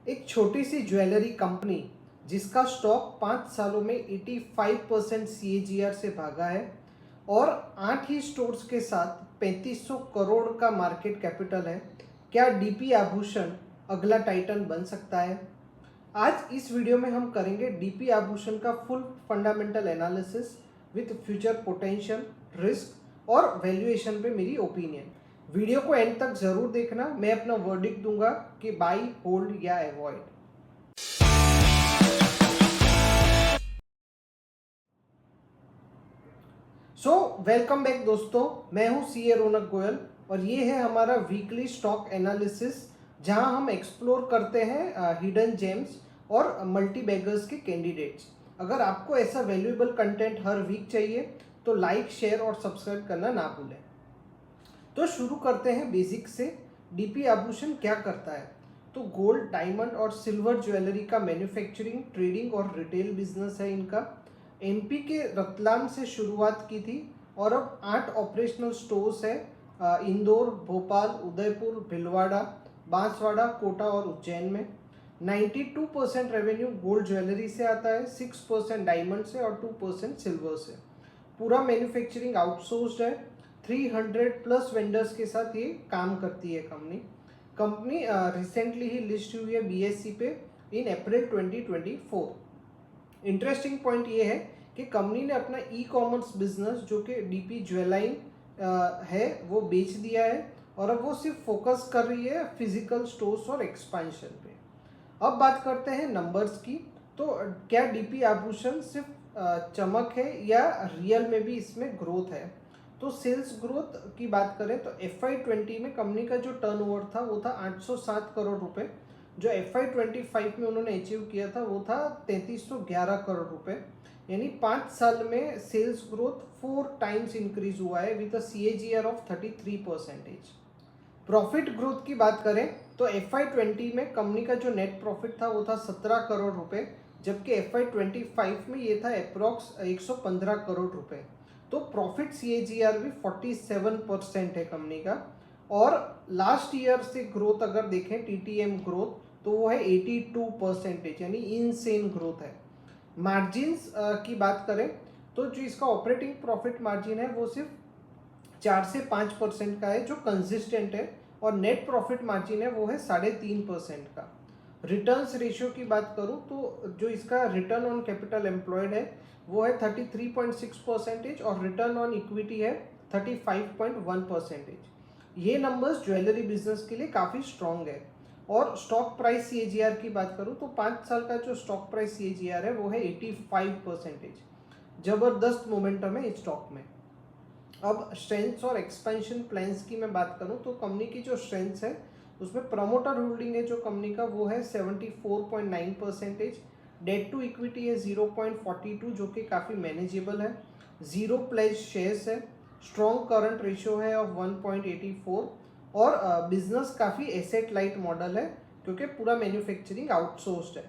एक छोटी सी jewellery company जिसका स्टॉक 5 सालों में 85% CAGR से भागा है और 8 ही स्टोर्स के साथ 3500 करोड़ का मार्केट कैपिटल है। क्या डीपी आभूषण अगला टाइटन बन सकता है? आज इस वीडियो में हम करेंगे डीपी आभूषण का full fundamental analysis with future potential, risk और वैल्यूएशन पे मेरी ओपिनियन। वीडियो को एंड तक जरूर देखना, मैं अपना वर्डिक्ट दूंगा कि बाई, होल्ड या अवॉइड। वेलकम बैक दोस्तों, मैं हूं सीए रौनक गोयल और ये है हमारा वीकली स्टॉक एनालिसिस जहां हम एक्सप्लोर करते हैं हिडन जेम्स और मल्टी बैगर्स के कैंडिडेट्स। अगर आपको ऐसा वैल्यूएबल कंटेंट हर वीक चाहिए तो लाइक, शेयर और सब्सक्राइब करना ना भूलें। तो शुरू करते हैं बेसिक से। डीपी आभूषण क्या करता है? तो गोल्ड, डायमंड और सिल्वर ज्वेलरी का मैन्युफैक्चरिंग, ट्रेडिंग और रिटेल बिजनेस है इनका। एमपी के रतलाम से शुरुआत की थी और अब 8 ऑपरेशनल स्टोर्स है इंदौर, भोपाल, उदयपुर, भिलवाड़ा, बांसवाड़ा, कोटा और उज्जैन में। 92% रेवेन्यू गोल्ड ज्वेलरी से आता है, 6% डायमंड से और 2% सिल्वर से। पूरा मैन्युफैक्चरिंग आउटसोर्स्ड है। 300 प्लस वेंडर्स के साथ ये काम करती है कंपनी रिसेंटली ही लिस्ट हुई है BSE पे इन अप्रैल 2024। इंटरेस्टिंग पॉइंट ये है कि कंपनी ने अपना ई कॉमर्स बिजनेस जो कि डीपी ज्वेलाइन है वो बेच दिया है और अब वो सिर्फ फोकस कर रही है फिजिकल स्टोर्स और एक्सपेंशन पे। अब बात करते हैं नंबर्स की। तो क्या डीपी आभूषण सिर्फ चमक है या रियल में भी इसमें ग्रोथ है? तो सेल्स ग्रोथ की बात करें तो FY20 में कंपनी का जो टर्नओवर था वो था 807 करोड़ रुपए। जो FY25 में उन्होंने अचीव किया था वो था 3311 करोड़ रुपए। यानी 5 साल में सेल्स ग्रोथ 4 टाइम्स इंक्रीज हुआ है with a CAGR of 33%। Profit growth की बात करें तो FY20 में कंपनी का जो नेट प्रॉफिट था वो था 17 करोड़ रुपए, जबकि FY25 में ये था अप्रॉक्स 115 करोड़ रुपए। तो प्रॉफिट CAGR भी 47% है कंपनी का। और लास्ट ईयर से ग्रोथ अगर देखें TTM ग्रोथ तो वो है 82%, यानी इनसेन ग्रोथ है। मार्जिन्स की बात करें तो जो इसका ऑपरेटिंग प्रॉफिट मार्जिन है वो सिर्फ 4 से 5% का है जो कंसिस्टेंट है, और नेट प्रॉफिट मार्जिन है वो है 3.5% का। रिटर्न्स रेशियो की बात करूं तो जो इसका रिटर्न ऑन कैपिटल एम्प्लॉयड है वो है 33.6% और रिटर्न ऑन इक्विटी है 35.1%। ये नंबर्स ज्वेलरी बिजनेस के लिए काफ़ी स्ट्रॉन्ग है। और स्टॉक प्राइस CAGR की बात करूं तो 5 साल का जो स्टॉक प्राइस CAGR है वो है 85%। जबरदस्त मोमेंटम है इस स्टॉक में। अब स्ट्रेंथ्स और एक्सपेंशन प्लान्स की मैं बात करूं तो कंपनी की जो स्ट्रेंथ्स है उसमें प्रमोटर होल्डिंग है जो कंपनी का वो है 74.9%। डेट टू इक्विटी है 0.42 जो कि काफ़ी मैनेजेबल है। जीरो प्लेज शेयर्स है। स्ट्रॉन्ग करंट रेशियो है ऑफ 1.84 और बिजनेस काफ़ी एसेट लाइट मॉडल है क्योंकि पूरा मैन्युफैक्चरिंग आउटसोर्स्ड है।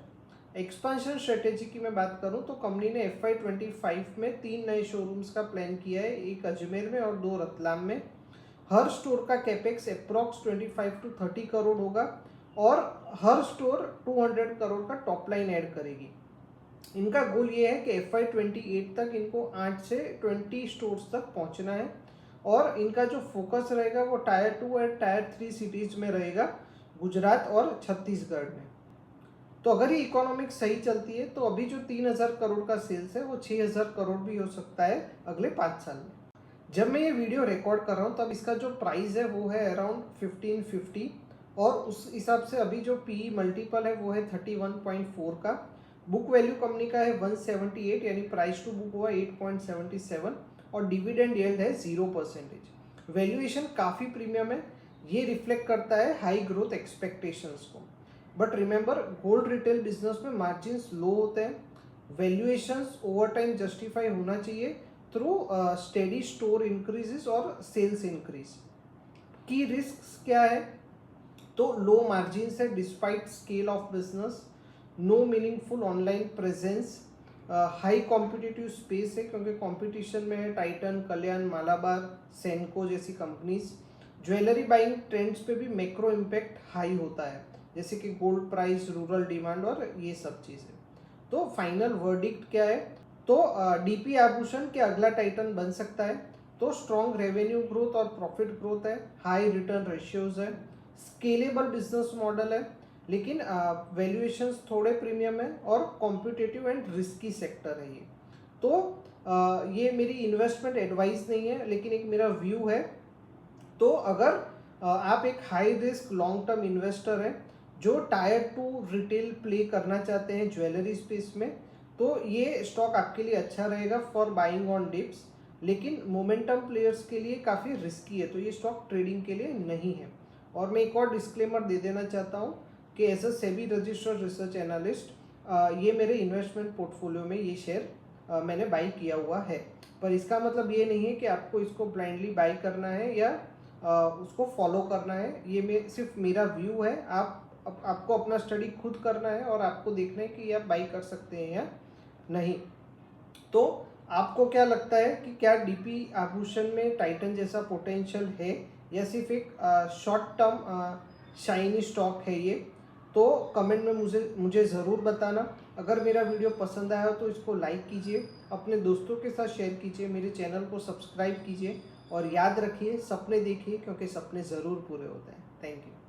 एक्सपेंशन स्ट्रेटेजी की मैं बात करूं तो कंपनी ने FY25 में 3 नए शोरूम्स का प्लान किया है, एक अजमेर में और 2 रतलाम में। हर स्टोर का कैपेक्स अप्रॉक्स 25 to 30 करोड़ होगा और हर स्टोर 200 करोड़ का टॉप लाइन ऐड करेगी। इनका गोल ये है कि FY28 तक इनको 8 से 20 स्टोर्स तक पहुंचना है और इनका जो फोकस रहेगा वो टायर 2 और टायर 3 सिटीज़ में रहेगा, गुजरात और छत्तीसगढ़ में। तो अगर ये इकोनॉमिक्स सही चलती है तो अभी जो 3000 करोड़ का सेल्स है वो 6000 करोड़ भी हो सकता है अगले 5 साल में। जब मैं ये वीडियो रिकॉर्ड कर रहा हूँ तब इसका जो प्राइस है वो है अराउंड 1550 और उस हिसाब से अभी जो PE मल्टीपल है वो है 31.4 का। बुक वैल्यू कंपनी का है 178, यानी प्राइस टू बुक हुआ 8.77 और डिविडेंड यील्ड है 0%। वैल्यूएशन काफ़ी प्रीमियम है, ये रिफ्लेक्ट करता है हाई ग्रोथ एक्सपेक्टेशंस को। But remember, gold retail business में मार्जिन्स लो होते हैं। वैल्यूएशंस ओवर टाइम जस्टिफाई होना चाहिए थ्रू स्टेडी स्टोर इंक्रीजेस और सेल्स इंक्रीज। की रिस्क्स क्या है? तो लो मार्जिन्स है despite scale of business, no meaningful online presence, high competitive space है क्योंकि कंपटीशन में है टाइटन, कल्याण, मालाबार, सेनको जैसी कंपनीज। ज्वेलरी बाइंग ट्रेंड्स पे भी मैक्रो इम्पैक्ट हाई होता है। जैसे कि गोल्ड प्राइस, रूरल डिमांड और ये सब चीज़ें। तो फाइनल वर्डिक्ट क्या है? तो डीपी आभूषण के अगला टाइटन बन सकता है। तो स्ट्रॉन्ग रेवेन्यू ग्रोथ और प्रॉफिट ग्रोथ है, हाई रिटर्न रेशियोज है, स्केलेबल बिजनेस मॉडल है, लेकिन वैल्यूएशंस थोड़े प्रीमियम है और कॉम्पिटिटिव एंड रिस्की सेक्टर है ये। तो ये मेरी इन्वेस्टमेंट एडवाइस नहीं है, लेकिन एक मेरा व्यू है। तो अगर आप एक high risk long term investor हैं जो टायर 2 रिटेल प्ले करना चाहते हैं ज्वेलरी स्पेस में, तो ये स्टॉक आपके लिए अच्छा रहेगा फॉर बाइंग ऑन डिप्स। लेकिन मोमेंटम प्लेयर्स के लिए काफ़ी रिस्की है, तो ये स्टॉक ट्रेडिंग के लिए नहीं है। और मैं एक और डिस्क्लेमर दे देना चाहता हूँ कि as a SEBI registered research analyst ये मेरे इन्वेस्टमेंट पोर्टफोलियो में ये शेयर मैंने बाई किया हुआ है। पर इसका मतलब ये नहीं है कि आपको इसको ब्लाइंडली बाई करना है या उसको फॉलो करना है। ये सिर्फ मेरा व्यू है। आपको अपना स्टडी खुद करना है और आपको देखना है कि ये आप बाई कर सकते हैं या नहीं। तो आपको क्या लगता है कि क्या डीपी आभूषण में टाइटन जैसा पोटेंशियल है या सिर्फ एक शॉर्ट टर्म शाइनी स्टॉक है ये? तो कमेंट में मुझे ज़रूर बताना। अगर मेरा वीडियो पसंद आया हो तो इसको लाइक कीजिए, अपने दोस्तों के साथ शेयर कीजिए, मेरे चैनल को सब्सक्राइब कीजिए और याद रखिए, सपने देखिए क्योंकि सपने ज़रूर पूरे होते हैं। Thank you.